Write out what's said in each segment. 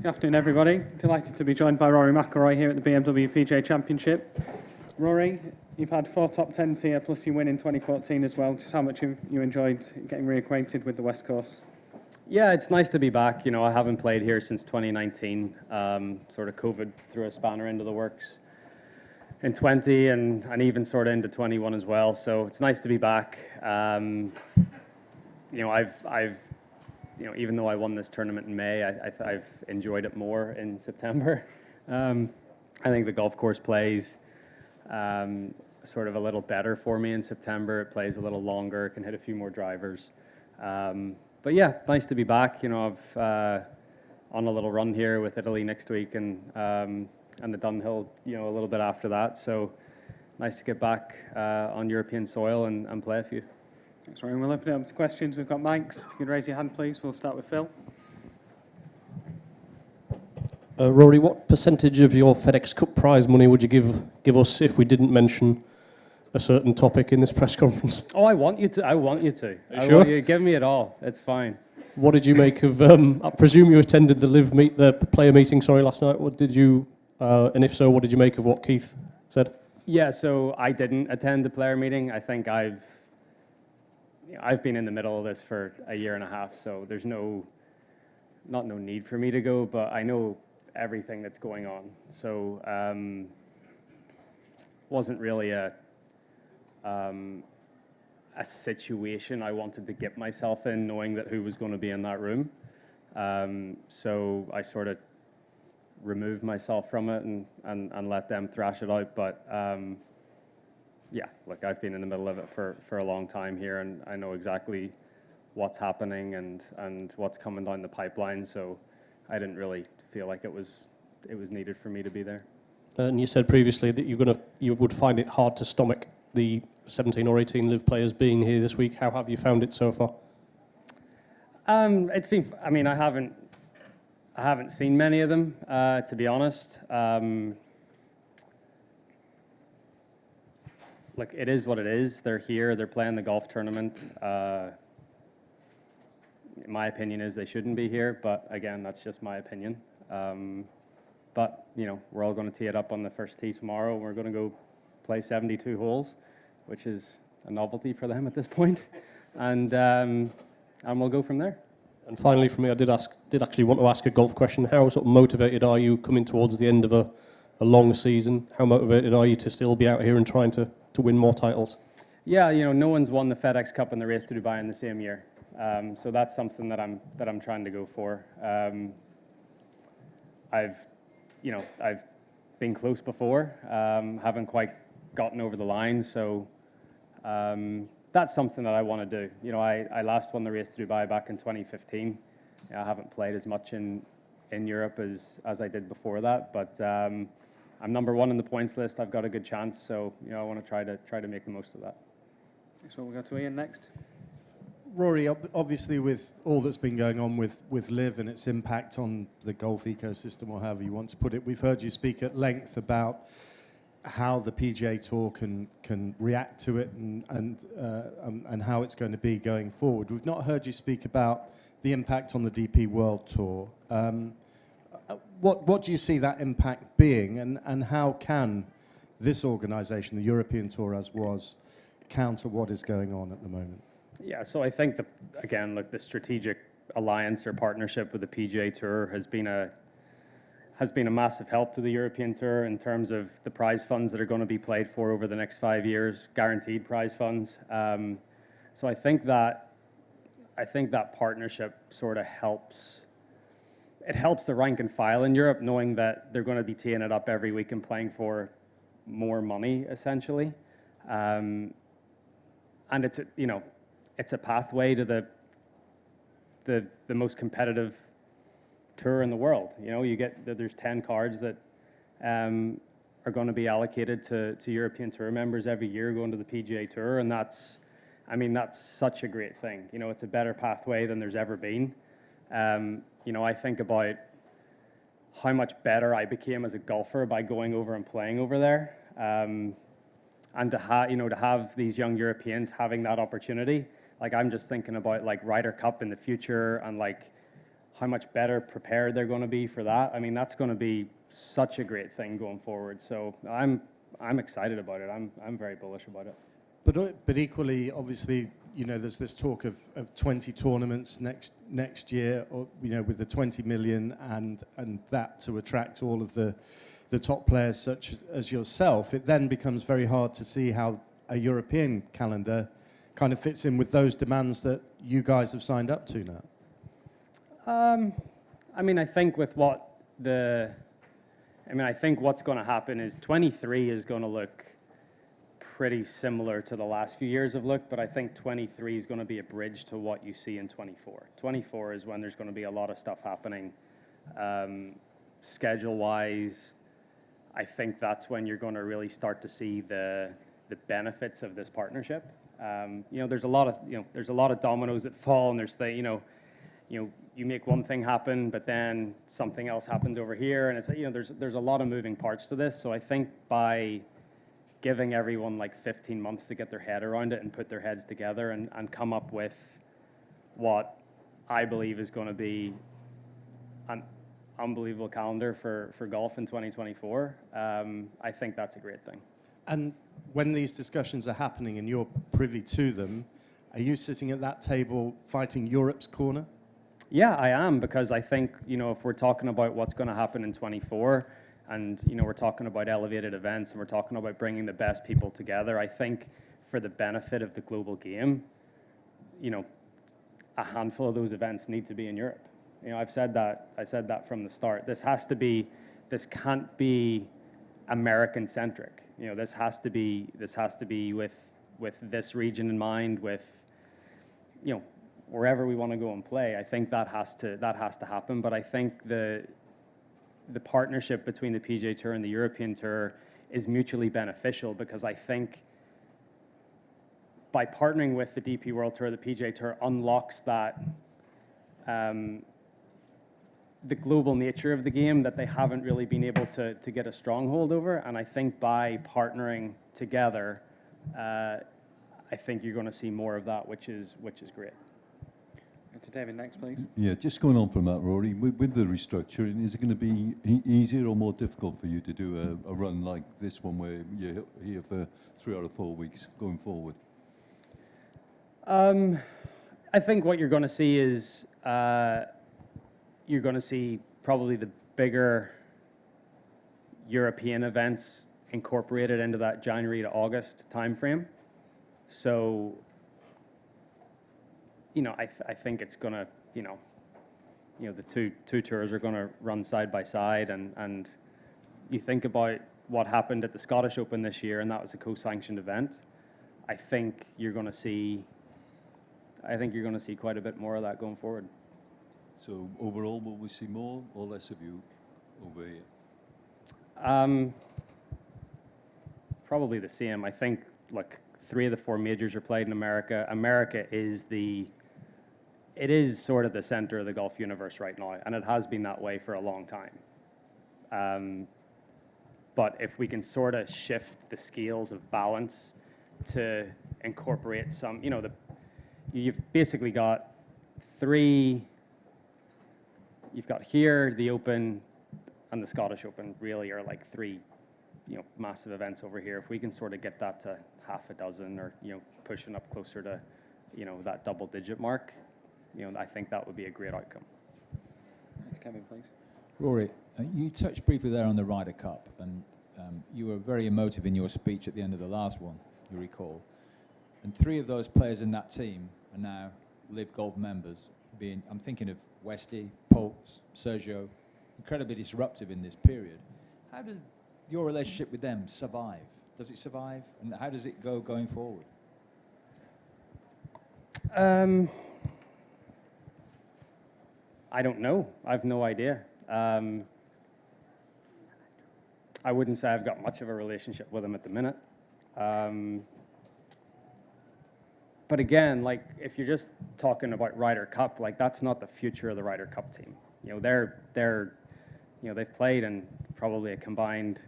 Good afternoon, everybody. Delighted to be joined by Rory McIlroy here at the BMW PGA Championship. Rory, you've had 4 top 10s here, plus you win in 2014 as well. Just how much you enjoyed getting reacquainted with the West Course? Yeah, it's nice to be back. You know, I haven't played here since 2019. Sort of COVID threw a spanner into the works in 20 and even sort of into 21 as well. So it's nice to be back. You know, even though I won this tournament in May, I've enjoyed it more in September. I think the golf course plays sort of a little better for me in September. It plays a little longer, can hit a few more drivers. But yeah, nice to be back. You know, I've on a little run here with Italy next week and the Dunhill, you know, a little bit after that. So nice to get back on European soil and play a few. Thanks, Rory. We'll open it up to questions. We've got mics. If you could raise your hand, please. We'll start with Phil. Rory, what percentage of your FedExCup prize money would you give us if we didn't mention a certain topic in this press conference? Oh, I want you to. I want you to. Sure? Give me it all. It's fine. What did you make of? I presume you attended the player meeting. Sorry, last night. What did you? And if so, what did you make of what Keith said? Yeah, so I didn't attend the player meeting. I think I've been in the middle of this for a year and a half, so there's no need for me to go, but I know everything that's going on. So wasn't really a situation I wanted to get myself in, knowing that who was going to be in that room. So I sort of removed myself from it and let them thrash it out. But yeah, look, I've been in the middle of it for a long time here, and I know exactly what's happening and what's coming down the pipeline. So I didn't really feel like it was needed for me to be there. And you said previously that you would find it hard to stomach the 17 or 18 live players being here this week. How have you found it so far? It's been. I mean, I haven't seen many of them, to be honest. Look, it is what it is. They're here. They're playing the golf tournament. My opinion is they shouldn't be here, but again, that's just my opinion. But you know, we're all going to tee it up on the first tee tomorrow. We're going to go play 72 holes, which is a novelty for them at this point, and we'll go from there. And finally, for me, I did actually want to ask a golf question. How sort of motivated are you coming towards the end of a long season? How motivated are you to still be out here and trying to win more titles? Yeah, you know, no one's won the FedExCup and the race to Dubai in the same year, so that's something that I'm trying to go for. I've been close before, haven't quite gotten over the line, so that's something that I want to do. You know, I last won the race to Dubai back in 2015. I haven't played as much in Europe as I did before that, but I'm number 1 in the points list. I've got a good chance, so you know, I want to try to make the most of that. So we'll go to Ian next. Rory, obviously with all that's been going on with LIV and its impact on the golf ecosystem, or however you want to put it, we've heard you speak at length about how the PGA Tour can react to it and how it's going to be going forward. We've not heard you speak about the impact on the DP World Tour. What do you see that impact being, and how can this organisation, the European Tour as was, counter what is going on at the moment? Yeah, so I think the strategic alliance or partnership with the PGA Tour has been a massive help to the European Tour in terms of the prize funds that are going to be played for over the next 5 years, guaranteed prize funds. So I think that partnership sort of helps. It helps the rank and file in Europe, knowing that they're going to be teeing it up every week and playing for more money, essentially. And it's a pathway to the most competitive tour in the world. You know, there's 10 cards that are going to be allocated to European Tour members every year going to the PGA Tour, and that's such a great thing. You know, it's a better pathway than there's ever been. You know, I think about how much better I became as a golfer by going over and playing over there, and to have these young Europeans having that opportunity. Like, I'm just thinking about like Ryder Cup in the future, and like how much better prepared they're going to be for that. I mean, that's going to be such a great thing going forward. So I'm excited about it. I'm very bullish about it. But equally, obviously, you know, there's this talk of 20 tournaments next year, or, you know, with the 20 million and that to attract all of the top players such as yourself. It then becomes very hard to see how a European calendar kind of fits in with those demands that you guys have signed up to now. I mean, I think with I think what's going to happen is 23 is going to look pretty similar to the last few years have looked, but I think 23 is going to be a bridge to what you see in 24. 24 is when there's going to be a lot of stuff happening. Schedule-wise, I think that's when you're going to really start to see the benefits of this partnership. You know, there's a lot of dominoes that fall, and there's you make one thing happen, but then something else happens over here, and it's, you know, there's a lot of moving parts to this. So I think by giving everyone like 15 months to get their head around it and put their heads together and come up with what I believe is going to be an unbelievable calendar for golf in 2024, I think that's a great thing. And when these discussions are happening and you're privy to them, are you sitting at that table fighting Europe's corner? Yeah, I am, because I think, you know, if we're talking about what's going to happen in 24, and, you know, we're talking about elevated events and we're talking about bringing the best people together, I think for the benefit of the global game, you know, a handful of those events need to be in Europe. You know, I said that from the start. This can't be American-centric. You know, this has to be with this region in mind, with, you know, wherever we want to go and play. I think that has to happen. But I think the partnership between the PGA Tour and the European Tour is mutually beneficial, because I think by partnering with the DP World Tour, the PGA Tour unlocks that the global nature of the game that they haven't really been able to get a stronghold over. And I think by partnering together, I think you're going to see more of that, which is great. To David next, please. Yeah, just going on from that, Rory, with the restructuring, is it going to be easier or more difficult for you to do a run like this one where you're here for 3 out of 4 weeks going forward? I think what you're going to see is you're going to see probably the bigger European events incorporated into that January to August timeframe. So, you know, I think it's going to, you know, the two tours are going to run side by side, and you think about what happened at the Scottish Open this year, and that was a co-sanctioned event. I think you're going to see quite a bit more of that going forward. So overall, will we see more or less of you over here? Probably the same. I think, look, 3 of the 4 majors are played in America. America is sort of the center of the golf universe right now, and it has been that way for a long time. But if we can sort of shift the scales of balance to incorporate some, you know, you've basically got 3. You've got here, the Open and the Scottish Open really are like 3, you know, massive events over here. If we can sort of get that to half a dozen, or, you know, pushing up closer to, you know, that double-digit mark, you know, I think that would be a great outcome. Kevin, please. Rory, you touched briefly there on the Ryder Cup, and you were very emotive in your speech at the end of the last one, you recall. And 3 of those players in that team are now Live Golf members, I'm thinking of Westy, Polks, Sergio, incredibly disruptive in this period. How does your relationship with them survive? Does it survive? And how does it go going forward? I don't know. I have no idea. I wouldn't say I've got much of a relationship with them at the minute. But again, like, if you're just talking about Ryder Cup, like, that's not the future of the Ryder Cup team. You know, they're you know, they've played in probably a combined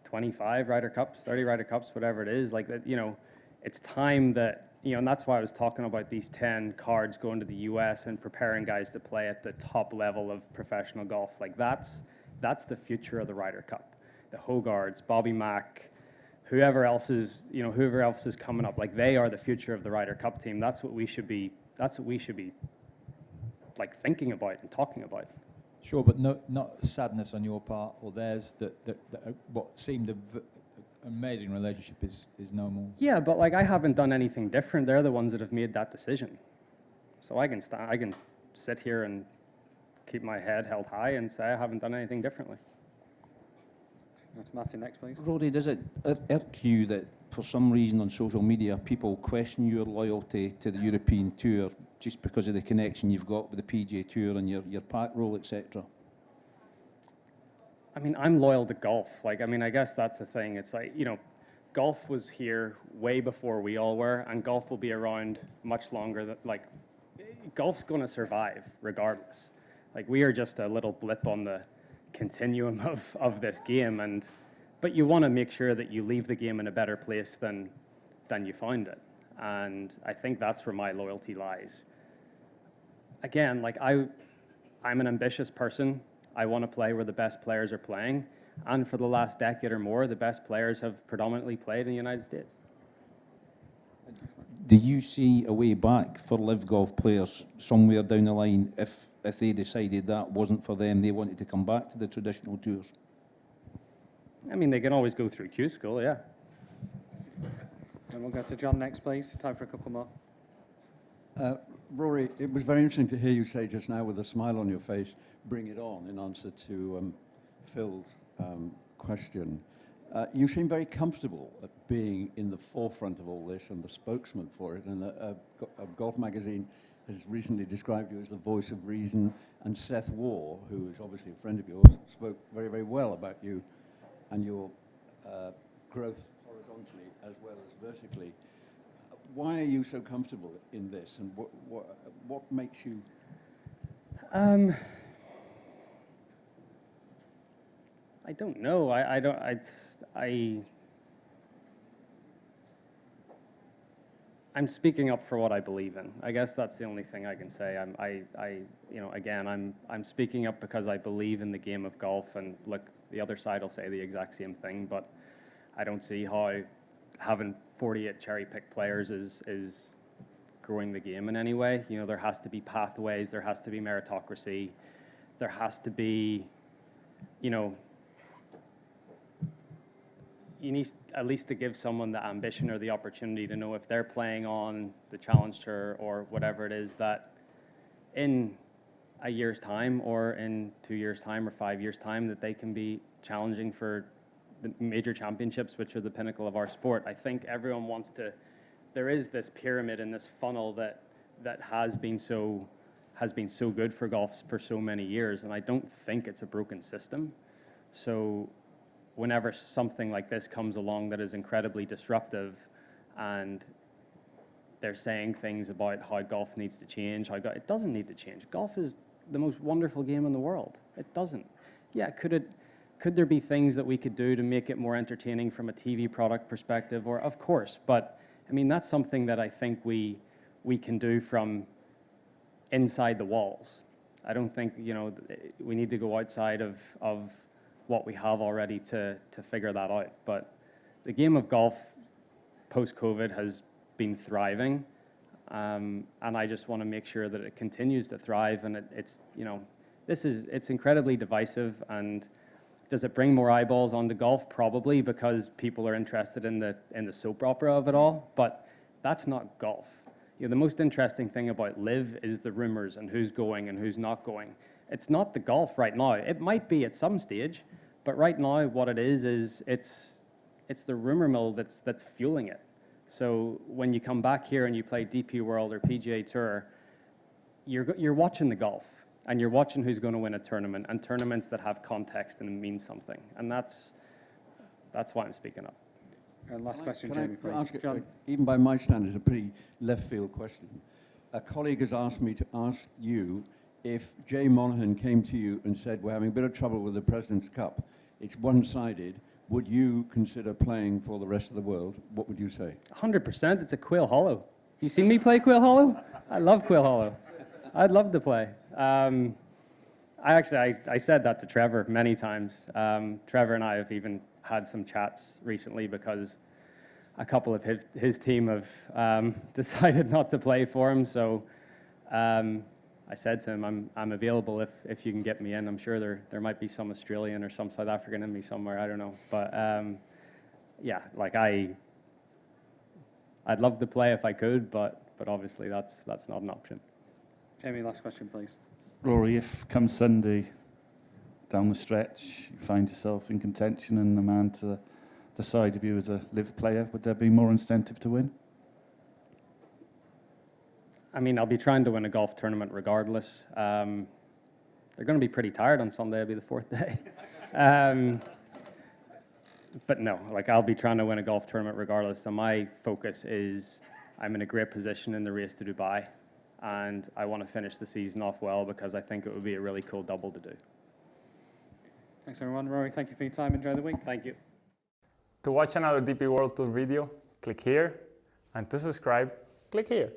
25 Ryder Cups, 30 Ryder Cups, whatever it is. Like, you know, it's time that and that's why I was talking about these 10 cards going to the US and preparing guys to play at the top level of professional golf. Like that's the future of the Ryder Cup. The Hogarths, Bobby Mack, whoever else is coming up, like they are the future of the Ryder Cup team. That's what we should be like thinking about and talking about. Sure, but not sadness on your part or theirs that what seemed an amazing relationship is no more. Yeah, but like I haven't done anything different. They're the ones that have made that decision. So I can sit here and keep my head held high and say I haven't done anything differently. Go to Martin next, please. Rory, does it irk you that for some reason on social media people question your loyalty to the European Tour just because of the connection you've got with the PGA Tour and your pack roll, etc.? I mean, I'm loyal to golf. Like, I mean, I guess that's the thing. It's like, golf was here way before we all were, and golf will be around much longer. Like, golf's going to survive regardless. Like, we are just a little blip on the continuum of this game, but you want to make sure that you leave the game in a better place than you found it. And I think that's where my loyalty lies. Again, like I'm an ambitious person. I want to play where the best players are playing. And for the last decade or more, the best players have predominantly played in the United States. Do you see a way back for live golf players somewhere down the line if they decided that wasn't for them, they wanted to come back to the traditional tours? I mean, they can always go through Q school, yeah. And we'll go to John next, please. Time for a couple more. Rory, it was very interesting to hear you say just now with a smile on your face, bring it on, in answer to Phil's question. You seem very comfortable at being in the forefront of all this and the spokesman for it. And a golf magazine has recently described you as the voice of reason. And Seth Waugh, who is obviously a friend of yours, spoke very, very well about you and your growth horizontally as well as vertically. Why are you so comfortable in this, and what makes you? I don't know. I'm speaking up for what I believe in. I guess that's the only thing I can say. I'm speaking up because I believe in the game of golf. And look, the other side will say the exact same thing, but I don't see how having 48 cherry-picked players is growing the game in any way. There has to be pathways, there has to be meritocracy, there has to be, you need at least to give someone the ambition or the opportunity to know if they're playing on the Challenge Tour or whatever it is, that in a year's time or in 2 years' time or 5 years' time that they can be challenging for the major championships, which are the pinnacle of our sport. I think everyone wants to, there is this pyramid and this funnel that has been so good for golf for so many years, and I don't think it's a broken system. So whenever something like this comes along that is incredibly disruptive and they're saying things about how golf needs to change, it doesn't need to change. Golf is the most wonderful game in the world. It doesn't. Yeah, could there be things that we could do to make it more entertaining from a TV product perspective? Or of course, but I mean, that's something that I think we can do from inside the walls. I don't think, we need to go outside of what we have already to figure that out. But the game of golf post-COVID has been thriving, and I just want to make sure that it continues to thrive. And it's incredibly divisive. And does it bring more eyeballs onto golf? Probably, because people are interested in the soap opera of it all. But that's not golf. The most interesting thing about LIV is the rumors and who's going and who's not going. It's not the golf right now. It might be at some stage, but right now what it is it's the rumor mill that's fueling it. So when you come back here and you play DP World or PGA Tour, you're watching the golf. And you're watching who's going to win a tournament, and tournaments that have context and mean something. And that's why I'm speaking up. And last question, Can Jamie, I please. ask, John. even by my standards, a pretty left field question. A colleague has asked me to ask you if Jay Monahan came to you and said, we're having a bit of trouble with the President's Cup, it's one-sided, would you consider playing for the rest of the world? What would you say? 100%. It's a Quail Hollow. You seen me play Quail Hollow? I love Quail Hollow. I'd love to play. I said that to Trevor many times. Trevor and I have even had some chats recently because a couple of his team have decided not to play for him. So I said to him, I'm available if you can get me in. I'm sure there might be some Australian or some South African in me somewhere. I don't know. But yeah, like I'd love to play if I could, but obviously that's not an option. Jamie, last question, please. Rory, if come Sunday, down the stretch, you find yourself in contention and the man to the side of you as a live player, would there be more incentive to win? I mean, I'll be trying to win a golf tournament regardless. They're going to be pretty tired on Sunday. It'll be the fourth day. But no, like I'll be trying to win a golf tournament regardless. So my focus is I'm in a great position in the race to Dubai, and I want to finish the season off well because I think it would be a really cool double to do. Thanks, everyone. Rory, thank you for your time. Enjoy the week. Thank you. To watch another DP World Tour video, click here, and to subscribe, click here.